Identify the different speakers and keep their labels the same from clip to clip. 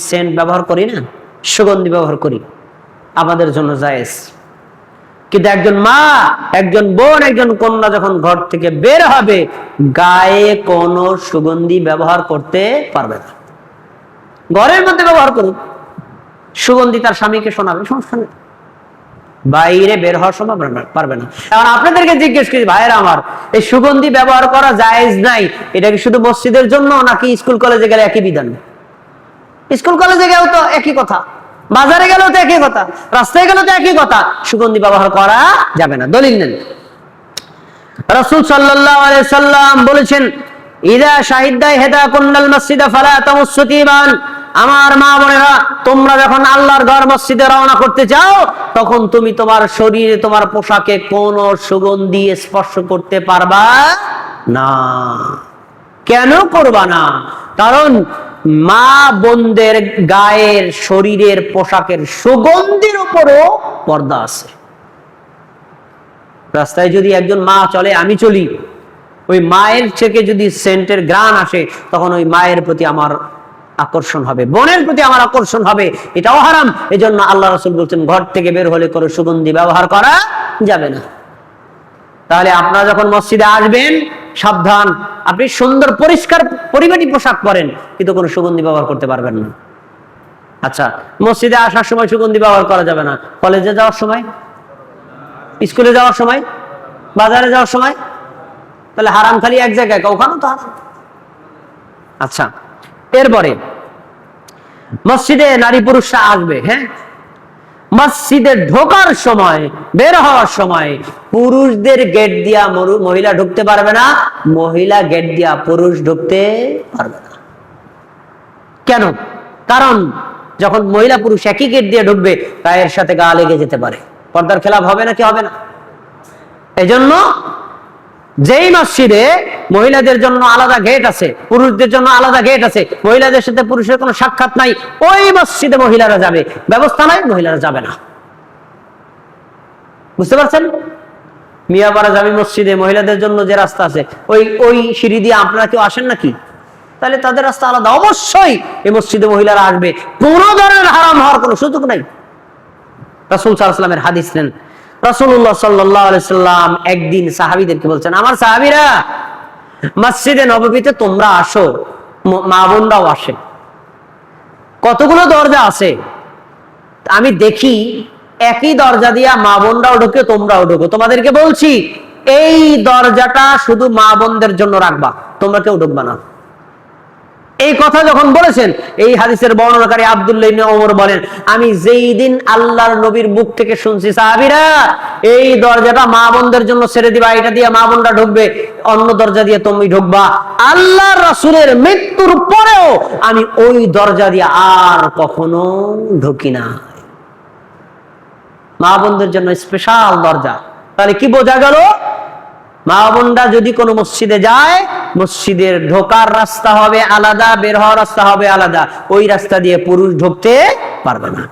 Speaker 1: Saint ব্যবহার করি না, সুগন্ধি ব্যবহার করি, আমাদের জন্য জায়েজ। কিন্তু একজন মা, একজন বোন, একজন কন্যা যখন ঘর থেকে বের হবে, গায়ে কোনো সুগন্ধি ব্যবহার করতে পারবে না। ঘরের মধ্যে ব্যবহার করুক, সুগন্ধি তার স্বামীকে শোনাবে, সমস্যা নেই। বাইরে বের হওয়ার সময় পারবে না। কারণ আপনাদেরকে জিজ্ঞেস করি, ভাইয়েরা আমার, এই সুগন্ধি ব্যবহার করা জায়েজ নাই, এটা কি শুধু মসজিদের জন্য নাকি স্কুল কলেজে গেলে একই বিধান? স্কুল কলেজে গেলেও তো একই কথা, বাজারে গেলেও তো একই কথা, রাস্তায় গেলেও তো একই কথা, সুগন্ধি ব্যবহার করা যাবে না। দলিল নেন। রাসূল সাল্লাল্লাহু আলাইহি সাল্লাম বলেছেন, ইযা শাহিদা ইহদাকুন্নাল মাসজিদা ফালা তামাসসু তিবান। আমার মা বোনেরা, তোমরা যখন আল্লাহর ঘর মসজিদে রওনা করতে চাও, তখন তুমি তোমার শরীরে, তোমার পোশাকে কোন সুগন্ধি স্পর্শ করতে পারবা না। কেন করবা না? কারণ মা বোনদের গায়ের, শরীরের, পোশাকের সুগন্ধির উপরও পর্দা আছে। রাস্তায় যদি একজন মা চলে, আমি চলি, ওই মায়ের থেকে যদি সেন্টের ঘ্রাণ আসে, তখন ওই মায়ের প্রতি আমার আকর্ষণ হবে, বোনের প্রতি আমার আকর্ষণ হবে, এটাও হারাম। এজন্য আল্লাহ রাসূল বলছেন, ঘর থেকে বের হলে কোনো সুগন্ধি ব্যবহার করা যাবে না। তাহলে আপনারা যখন মসজিদে আসবেন, সাবধান, আপনি সুন্দর পরিষ্কার পরিপাটি পোশাক পরেন, কিন্তু কোনো সুগন্ধি ব্যবহার করতে পারবেন না। আচ্ছা, মসজিদে আসার সময় সুগন্ধি ব্যবহার করা যাবে না, কলেজে যাওয়ার সময়, স্কুলে যাওয়ার সময়, বাজারে যাওয়ার সময়, তাহলে হারাম খালি এক জায়গায়, ওখানেও তো হারাম। আচ্ছা, এরপরে মসজিদে নারী পুরুষরা আসবে, হ্যাঁ, মসজিদে ঢোকার সময়, বের হওয়ার সময় পুরুষদের গেট দিয়া মহিলা ঢুকতে পারবে না, মহিলা গেট দিয়া পুরুষ ঢুকতে পারবে না। কেন? কারণ যখন মহিলা পুরুষ একই গেট দিয়ে ঢুকবে, গায়ের সাথে গা লেগে যেতে পারে, পর্দার খেলাপ হবে নাকি হবে না? এজন্য যেই মসজিদে মহিলাদের জন্য আলাদা গেট আছে, পুরুষদের জন্য আলাদা গেট আছে, মহিলাদের সাথে পুরুষের কোনো সাক্ষাৎ নাই, ওই মসজিদে মহিলারা যাবে, ব্যবস্থা নাই, মহিলারা যাবে না। বুঝতে পারছেন? মিয়াপাড়া জামি মসজিদে মহিলাদের জন্য যে রাস্তা আছে, ওই সিঁড়ি দিয়ে আপনারা কেউ আসেন নাকি? তাহলে তাদের রাস্তা আলাদা। অবশ্যই এই মসজিদে মহিলারা আসবে, কোনো ধরনের হারাম হওয়ার কোনো সুযোগ নাই। রাসূল সাল্লাল্লাহু আলাইহি ওয়াসাল্লামের হাদিস নেন। রাসূলুল্লাহ সাল্লাল্লাহু আলাইহি সাল্লাম একদিন সাহাবীদেরকে বলছেন, আমার সাহাবীরা, মসজিদে নববীতে তোমরা আসো, মা বোনরাও আসে, কতগুলো দরজা আছে, আমি দেখি একই দরজা দিয়া মা বোনরাও ঢোকে, তোমরাও ঢোকো, তোমাদেরকে বলছি এই দরজাটা শুধু মা বোনদের জন্য রাখবা, তোমরা কেউ ঢুকবা না। এই কথা যখন বলেছেন, এই হাদিসের বর্ণনাকারী আব্দুল্লাহ ইবনে ওমর বলেন, আমি যেই দিন আল্লাহর নবীর মুখ থেকে শুনছি, সাহাবীরা এই দরজাটা মা বোনদের জন্য ছেড়ে দিবা, এটা দিয়ে মা বোনরা ঢুকবে, অন্য দরজা দিয়ে তুমি ঢুকবা, আল্লাহর রাসূলের মৃত্যুর পরেও আমি ওই দরজা দিয়ে আর কখনো ঢুকি না। মা বোনদের জন্য স্পেশাল দরজা। তাহলে কি বোঝা গেল? মা বোনরা যদি কোনো মসজিদে যায়, মসজিদের ঢোকার রাস্তা হবে আলাদা, বের হওয়ার রাস্তা হবে আলাদা, ওই রাস্তা দিয়ে পুরুষ ঢুকতে পারবে না।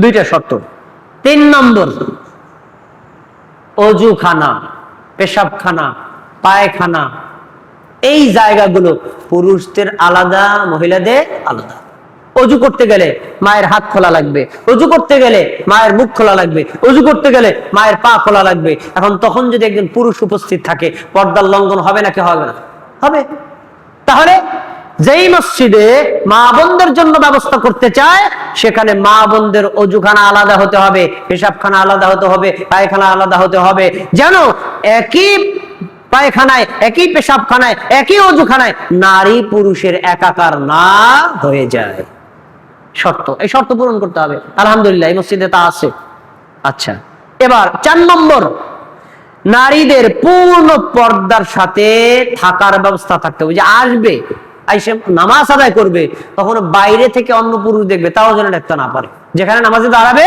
Speaker 1: দুইটা শর্ত। 3 নম্বর, অজুখানা, পেশাবখানা, পায়খানা, এই জায়গাগুলো পুরুষদের আলাদা, মহিলাদের আলাদা। অজু করতে গেলে মায়ের হাত খোলা লাগবে, অজু করতে গেলে মায়ের মুখ খোলা লাগবে, অজু করতে গেলে মায়ের পা খোলা লাগবে। এখন তখন যদি একজন পুরুষ উপস্থিত থাকে, পর্দার লঙ্ঘন হবে নাকি হবে না? হবে। তাহলে যেই মসজিদে মা বোনদের জন্য ব্যবস্থা করতে চায়, সেখানে মা বোনদের অজুখানা আলাদা হতে হবে, পেশাবখানা আলাদা হতে হবে, পায়খানা আলাদা হতে হবে, যেন একই পায়খানায়, একই পেশাবখানায়, একই অজুখানায় নারী পুরুষের একাকার না হয়ে যায়। শর্ত, এই শর্ত পূরণ করতে হবে। আলহামদুলিল্লাহ এই মসজিদে তা আছে। আচ্ছা, এবার 4 নম্বর, নারীদের পূর্ণ পর্দার সাথে থাকার ব্যবস্থা থাকতে হবে। যে আসবে, আইসে নামাজ আদায় করবে, তখন বাইরে থেকে অন্য পুরুষ দেখবে, তাও যেন দেখতে না পারে। যেখানে নামাজে দাঁড়াবে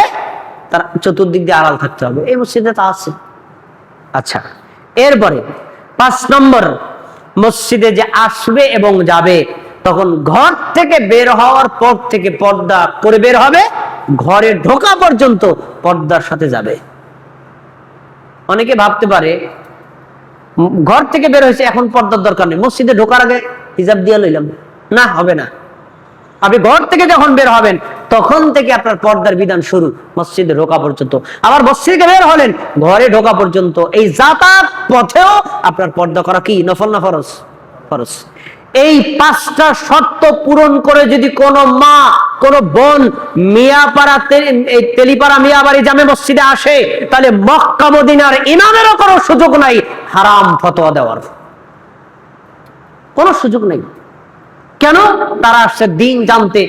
Speaker 1: তার চতুর্দিক দিয়ে আড়াল থাকতে হবে, এই মসজিদে তা আছে। আচ্ছা, এরপরে 5 নম্বর, মসজিদে যে আসবে এবং যাবে, তখন ঘর থেকে বের হওয়ার পর থেকে পর্দা করে বের হবে, ঘরে ঢোকা পর্যন্ত পর্দার সাথে যাবে। অনেকে ভাবতে পারে ঘর থেকে বের হয়েছে, এখন পর্দার দরকার নেই, মসজিদে ঢোকার আগে হিজাব দিয়ে লইলাম, না, হবে না। আপনি ঘর থেকে যখন বের হবেন তখন থেকে আপনার পর্দার বিধান শুরু মসজিদে ঢোকা পর্যন্ত, আবার মসজিদ থেকে বের হলেন ঘরে ঢোকা পর্যন্ত, এই যাতায়াত পথেও আপনার পর্দা করা কি নফল না ফরজ? ফরজ। এই 5টা শর্ত পূরণ করে যদি কোন মা কোন বোন তেলিপাড়া মিয়াবাড়ি জামে মসজিদে আসে, তাহলে মক্কা মদিনার ইমামেরও কোনো সুযোগ নাই হারাম ফতোয়া দেওয়ার, কোনো সুযোগ নেই। কেন? তারা আসছে দিন জানতে,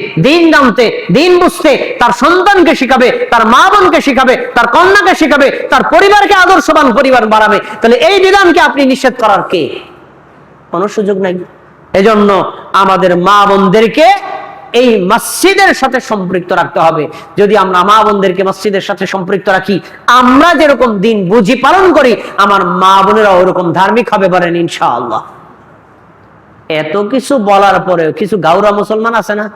Speaker 1: দিন বুঝতে, তার সন্তানকে শিখাবে, তার মা বোনকে শিখাবে, তার কন্যাকে শিখাবে, তার পরিবারকে আদর্শবান পরিবার বাড়াবে। তাহলে এই বিধানকে আপনি নিষেধ করার কে? কোনো সুযোগ নাই। এজন্য আমাদের মা বোনদেরকে এই মসজিদের সাথে সম্পৃক্ত রাখতে হবে। যদি আমরা মা বোনদেরকে মসজিদের সাথে সম্পৃক্ত রাখি, আমরা যেরকম দিন বুঝি পালন করি, আমার মা বোনেরা ওরকম ধার্মিক হবে বলেন ইনশাআল্লাহ। এত কিছু বলার পরেও কিছু গাউরা মুসলমান আছে না?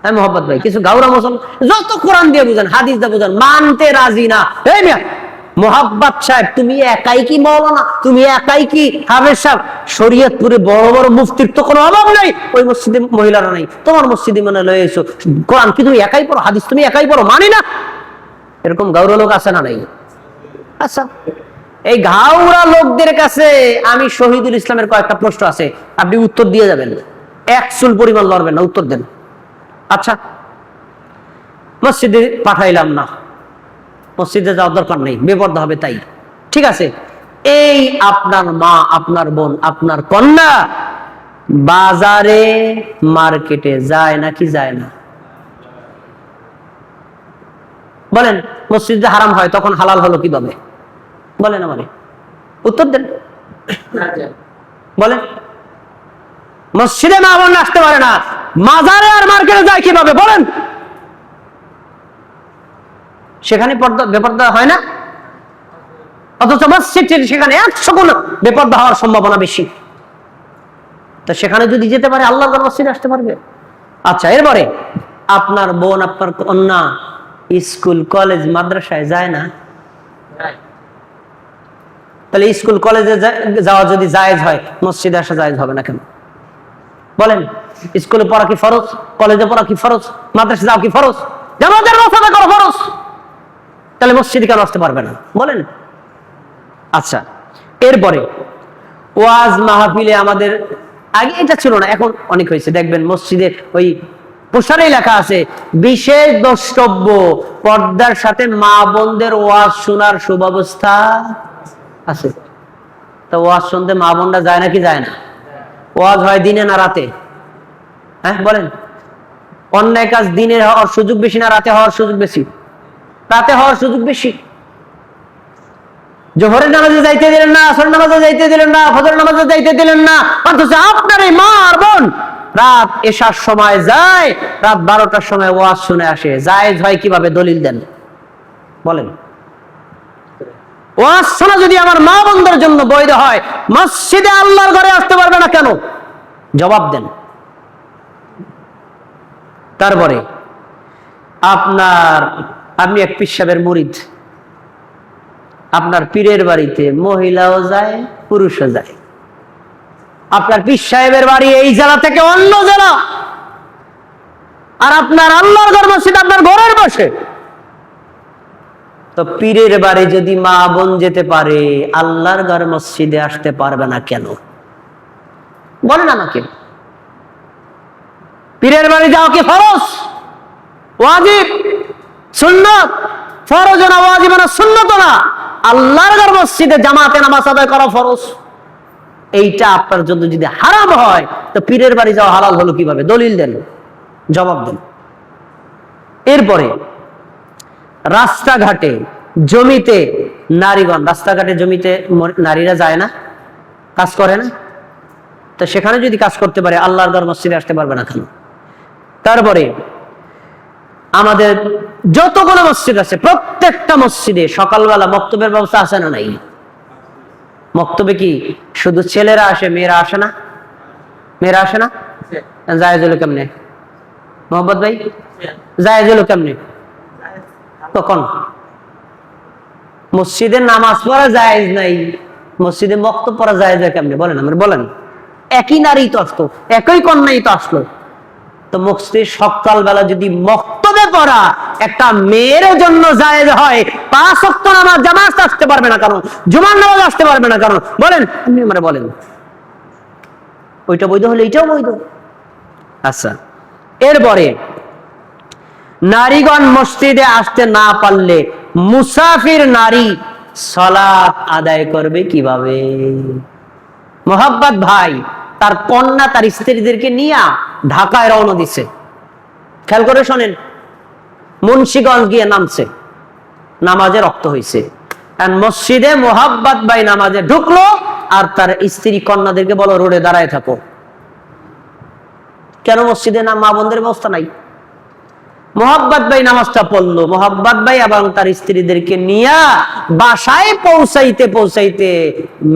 Speaker 1: হ্যাঁ মোহাম্মদ ভাই, কিছু গাউরা মুসলমান যত কোরআন দিয়ে বুঝান, হাদিস দিয়ে বুঝান, মানতে রাজি না। এই মিয়া মোহাব্বত সাহেব, তুমি একাই কি মাওলানা, তুমি একাই কি হাফেজ সাহেব? শরীয়তপুরে বড় বড় মুফতির তো কোনো অভাব নাই, ওই মসজিদে মহিলারা নাই, তোমার মসজিদে মনে লয়ে এসো, কোরআন কি তুমি একাই পড়ো, হাদিস তুমি একাই পড়ো, মানি না। এরকম গাউরা লোক আছে না নাই? আচ্ছা, এই ঘাউরা লোকদের কাছে আমি শহীদুল ইসলামের কয়েকটা প্রশ্ন আছে, আপনি উত্তর দিয়ে যাবেন, এক চুল পরিমাণ লড়বেন না, উত্তর দেন। আচ্ছা, মসজিদে পাঠাইলাম না, মসজিদে যাওয়ার দরকার নেই, বেপরদা হবে তাই, ঠিক আছে। এই আপনার মা, আপনার বোন, আপনার কন্যা বাজারে মার্কেটে যায় নাকি যায় না? বলেন, মসজিদে হারাম হয় তখন হালাল হলো কিভাবে? বলেন আমারে, উত্তর দেন। বলেন, মসজিদে মা বোন আসতে পারে না, মাজারে আর মার্কেটে যায় কিভাবে? বলেন। সেখানে বেপরদা হয় না, অথচ মসজিদ সেখানে 100 গুণ বেপরদা হওয়ার সম্ভাবনা বেশি। তো সেখানে যদি যেতে পারে, আল্লাহর ঘর মসজিদে আসতে পারবে। আচ্ছা, এরপরে আপনার বোন, আপনার কন্যা স্কুল কলেজ মাদ্রাসায় যায় না? তাহলে স্কুল কলেজে যাওয়া যদি জায়েজ হয়, মসজিদে আসা জায়েজ হবে না কেন? বলেন। স্কুলে পড়া কি ফরজ? কলেজে পড়া কি ফরজ? মাদ্রাসা যাওয়া কি ফরজ? জামাতের মাসালা করা ফরজ, তাহলে মসজিদে কেন আসতে পারবে না? বলেন। আচ্ছা, এরপরে ওয়াজ মাহফিলে আমাদের আগে এটা ছিল না, এখন অনেক হয়েছে। দেখবেন মসজিদে ওই পোস্টারে লেখা আছে, বিশেষ দ্রষ্টব্য, পর্দার সাথে মা বোনদের ওয়াজ শোনার সুব্যবস্থা আছে। তো ওয়াজ শুনতে মা বোনরা যায় নাকি যায় না? ওয়াজ হয় দিনে না রাতে? হ্যাঁ বলেন। অন্যায় কাজ দিনে হওয়ার সুযোগ বেশি না রাতে হওয়ার সুযোগ বেশি? রাতে হওয়ার সুযোগ বেশি। জোহরের নামাজে যাইতে দিলেন না, আসর নামাজে যাইতে দিলেন না, ফজর নামাজে যাইতে দিলেন না, অথচ আপনার এই মা আর বোন রাত এশার সময় যায়, রাত 12টার সময় ওয়াজ শুনে আসে। জায়েজ হয় কিভাবে? দলিল দেন, বলেন। ওয়াজ শোনা যদি আমার মা বোনদের জন্য বৈধ হয়, মসজিদে আল্লাহর ঘরে আসতে পারবে না কেন? জবাব দেন। তারপরে আপনি এক পীর সাহেবের মুরিদ, আপনার পীরের বাড়িতে মহিলাও যায় পুরুষও যায়। আপনার পীর সাহেবের বাড়ি এই জেলা থেকে অন্য জেলা, আর আপনার আল্লাহর ঘর মসজিদ আপনার ঘরের পাশে। তো পীরের বাড়ি যদি মা বোন যেতে পারে, আল্লাহর ঘর মসজিদে আসতে পারবে না কেন? বলেন আমাকে। পীরের বাড়ি যাও কি ফরজ, ওয়াজিব, সুন্নাত? ফরজ না ওয়াজিব না সুন্নাত না, আল্লাহর ঘর মসজিদে জামাতে নামাজ আদায় করা ফরজ। এইটা আপনার জন্য যদি হারাম হয়, তো পীরের বাড়ি যাওয়া হালাল হলো কিভাবে? দলিল দেন, জবাব দেন। এরপরে রাস্তাঘাটে জমিতে নারীগণ, রাস্তাঘাটে জমিতে নারীরা যায় না, কাজ করে না? তো সেখানে যদি কাজ করতে পারে, আল্লাহর ঘর মসজিদে আসতে পারবে না কেন? তারপরে আমাদের যতগুলো মসজিদ আছে, প্রত্যেকটা মসজিদে সকালবেলা মক্তবের ব্যবস্থা আছে না নাই? মক্তবে কি শুধু ছেলেরা আসে, মেয়েরা আসে না? মেয়েরা আসে না? জায়েজ হলো কেমনে মোহাম্মদ ভাই? জায়েজ হলো কেমনে? তখন মসজিদে নামাজ পড়া জায়েজ নাই, মসজিদে মক্তব পড়া জায়েজ হয় কেমনে? বলেন আমার, বলেন। একই নারী তো আসলো, একই কন্যাই তো আসলো, তো মসজিদ সকালবেলা যদি মক্তবে পড়া একটা মেয়ের জন্য জায়েজ হয়, 5 ওয়াক্ত নামাজ জামাত আসতে পারবে না কারণ, জুমার নামাজ আসতে পারবে না কারণ, বলেন আপনি আমারে বলেন, ওইটা বৈধ হলে এইটাও বৈধ। আচ্ছা, এরপরে নারীগণ মসজিদে আসতে না পারলে মুসাফির নারী সালাত আদায় করবে কিভাবে? মোহাব্বত ভাই তার কন্যা তার স্ত্রীদেরকে নিয়ে ঢাকায় রওনা দিছে, খেয়াল করে শোনেন, মুন্সিগঞ্জ গিয়ে নামছে, নামাজে রক্ত হয়েছে, মসজিদে মোহাব্বত ভাই নামাজে ঢুকলো আর তার স্ত্রী কন্যাদেরকে বলো রোডে দাঁড়ায় থাকো। কেন মসজিদে না মা বোনদের ব্যবস্থা নাই? মোহাব্বত ভাই নামাজটা পড়লো, মোহাব্বত ভাই এবং তার স্ত্রীদেরকে নিয়ে বাসায় পৌঁছাইতে পৌঁছাইতে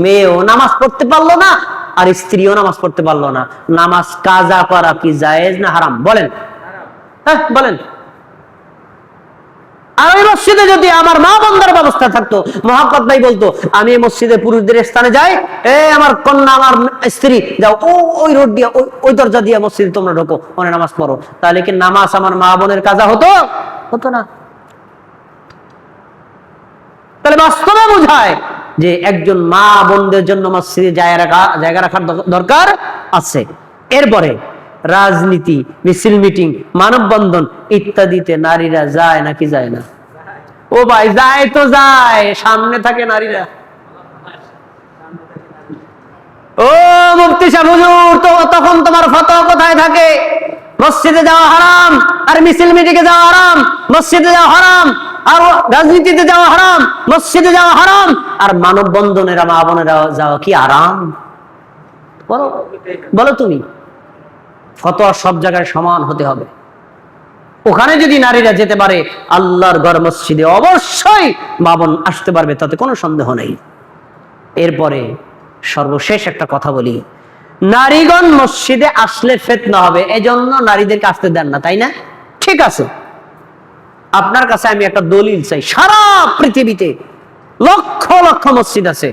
Speaker 1: মেয়েও নামাজ পড়তে পারলো না আর স্ত্রীও নামাজ পড়তে পারলো না। নামাজ কাজা করা কি জায়েজ না হারাম? বলেন, হ্যাঁ বলেন। আর ওই মসজিদে যদি আমার মা বোনদের ব্যবস্থা থাকতো, মোহাব্বত ভাই বলতো আমি মসজিদে পুরুষদের স্থানে যাই, আমার কন্যা আমার স্ত্রী যাও ওই রোড দিয়ে ওই দরজা দিয়ে মসজিদে তোমরা ঢোকো, ওখানে নামাজ পড়ো, তাহলে কি নামাজ আমার মা বোনের কাজা হতো? হতো না। তাহলে বাস্তবে বোঝায় যে একজন মা বোনদের জন্য মসজিদে জায়গা রাখার দরকার আছে। এরপরে রাজনীতি, মিছিল, মিটিং, মানববন্ধন ইত্যাদিতে নারীরা যায় নাকি যায় না? ও ভাই যায় তো যায়, সামনে থাকে নারীরা। ও মুফতি সাহেব হুজুর, তো তখন তোমার ফতোয়া কোথায় থাকে? মসজিদে যাওয়া হারাম আর মিছিল মিটিংয়ে যাওয়া হারাম, মসজিদে যাওয়া হারাম আর রাজনীতিতে যাওয়া হারাম, মসজিদে যাওয়া হারাম আর মানববন্ধনেরা মা বোনেরা যাওয়া কি আরাম? বলো বলো তুমি। ফতোয়া সব জায়গায় সমান হতে হবে। ওখানে যদি নারীরা যেতে পারে আল্লাহর ঘর মসজিদে অবশ্যই মা বোন আসতে পারবে, তাতে কোনো সন্দেহ নেই। এরপরে সর্বশেষ একটা কথা বলি, নারীগণ মসজিদে আসলে ফিতনা হবে, এজন্য নারীদেরকে আসতে দেন না, তাই না? ঠিক আছে, আপনার কাছে আমি একটা দলিল চাই। সারা পৃথিবীতে লক্ষ লক্ষ মসজিদ আছে,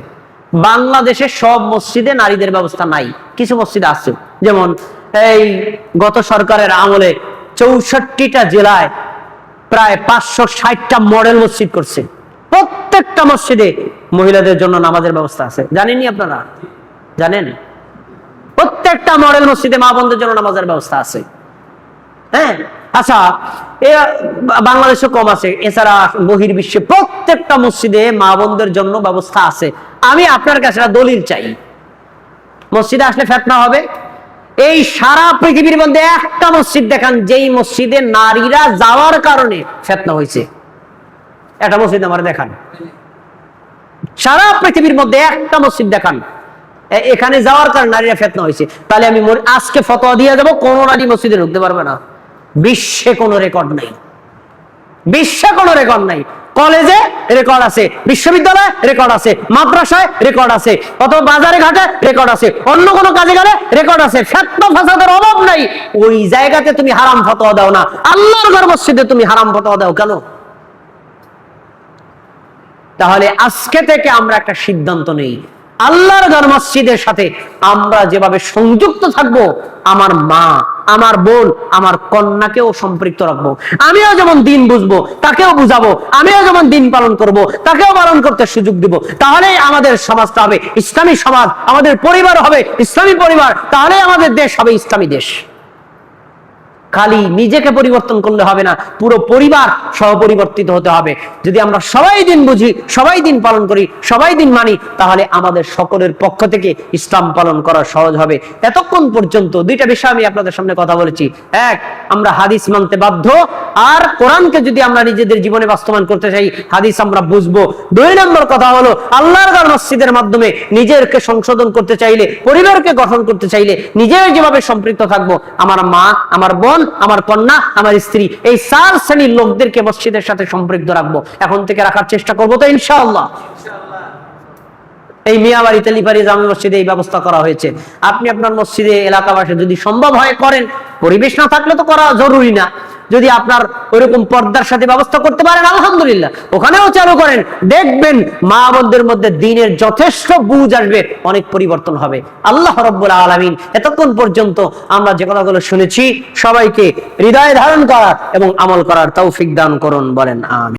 Speaker 1: বাংলাদেশে সব মসজিদে নারীদের ব্যবস্থা নাই, কিছু মসজিদ আছে। যেমন এই গত সরকারের আমলে 64টা জেলায় প্রায় 560টা মডেল মসজিদ করছে, প্রত্যেকটা মসজিদে মহিলাদের জন্য নামাজের ব্যবস্থা আছে। জানেননি আপনারা? জানেন? প্রত্যেকটা মডেল মসজিদে মা বোনদের জন্য নামাজের ব্যবস্থা আছে। হ্যাঁ, আচ্ছা, বাংলাদেশে কম আছে, এছাড়া বহির্বিশ্বে প্রত্যেকটা মসজিদে মা বোনদের জন্য ব্যবস্থা আছে। আমি আপনার কাছে দলিল চাই, মসজিদে আসলে ফিতনা হবে। এই সারা পৃথিবীর মধ্যে একটা মসজিদ দেখান যেই মসজিদে নারীরা যাওয়ার কারণে ফিতনা হয়েছে, একটা মসজিদ আমার দেখান। সারা পৃথিবীর মধ্যে একটা মসজিদ দেখান এখানে যাওয়ার কারণে নারীরা ফিতনা হয়েছে। তাহলে আমি আজকে ফতোয়া দিয়ে দেবো কোন নারী মসজিদে ঢুকতে পারবে না। বিশ্বে কোনো রেকর্ড নাই, বিশ্বে কোনো রেকর্ড নাই। কলেজে রেকর্ড আছে, বিশ্ববিদ্যালয়ে রেকর্ড আছে, মাদ্রাসায় রেকর্ড আছে, অথবা বাজারে ঘাটে রেকর্ড আছে, অন্য কোনো কাজে গেলে রেকর্ড আছে। ফিতনা ফাসাদের অভাব নাই। ওই জায়গাতে তুমি হারাম ফতোয়া দাও না, আল্লাহর ঘর মসজিদে তুমি হারাম ফতোয়া দাও কেন? তাহলে আজকে থেকে আমরা একটা সিদ্ধান্ত নেই, আল্লাহর ঘর মসজিদের সাথে আমরা যেভাবে সংযুক্ত থাকবো, আমার মা, আমার বোন, আমার কন্যাকেও সম্পৃক্ত রাখবো। আমিও যেমন দিন বুঝবো তাকেও বুঝাবো, আমিও যেমন দিন পালন করব তাকেও পালন করতে সুযোগ দিব। তাহলে আমাদের সমাজটা হবে ইসলামী সমাজ, আমাদের পরিবার হবে ইসলামী পরিবার, তাহলে আমাদের দেশ হবে ইসলামী দেশ। খালি নিজেকে পরিবর্তন করলে হবে না, পুরো পরিবার সহ পরিবর্তিত হতে হবে। যদি আমরা সবাই দিন বুঝি, সবাই দিন পালন করি, সবাই দিন মানি, তাহলে আমাদের সকলের পক্ষ থেকে ইসলাম পালন করা সহজ হবে। এতক্ষণ পর্যন্ত দুইটা বিষয় আমি আপনাদের সামনে কথা বলেছি। এক, আমরা হাদিস মানতে বাধ্য, আর কোরআনকে যদি আমরা নিজেদের জীবনে বাস্তবায়ন করতে চাই হাদিস আমরা বুঝবো। 2 নম্বর কথা হলো আল্লাহর ঘর মসজিদের মাধ্যমে নিজেকে সংশোধন করতে চাইলে, পরিবারকে গঠন করতে চাইলে নিজেও যেভাবে সম্পৃক্ত থাকবো, আমার মা, আমার বোন, আমার কন্যা, আমার স্ত্রী, এই 4 শ্রেণীর লোকদেরকে মসজিদের সাথে সম্পৃক্ত রাখবো। এখন থেকে রাখার চেষ্টা করবো তো ইনশাআল্লাহ। এই মিয়াবাড়ি, তেলিপাড়ি জামে মসজিদে এই ব্যবস্থা করা হয়েছে। আপনি আপনার মসজিদে এলাকাবাসী যদি সম্ভব হয় করেন, পরিবেশ না থাকলে তো করা জরুরি না। যদি আপনার ওইরকম পর্দার সাথে ব্যবস্থা করতে পারেন আলহামদুলিল্লাহ, ওখানেও চালু করেন, দেখবেন মা বোনদের মধ্যে দ্বীনের যথেষ্ট বুঝ আসবে, অনেক পরিবর্তন হবে। আল্লাহ রাব্বুল আলামিন এতক্ষণ পর্যন্ত আমরা যে কথাগুলো শুনেছি সবাইকে হৃদয়ে ধারণ করার এবং আমল করার তৌফিক দান করুন, বলেন আমিন।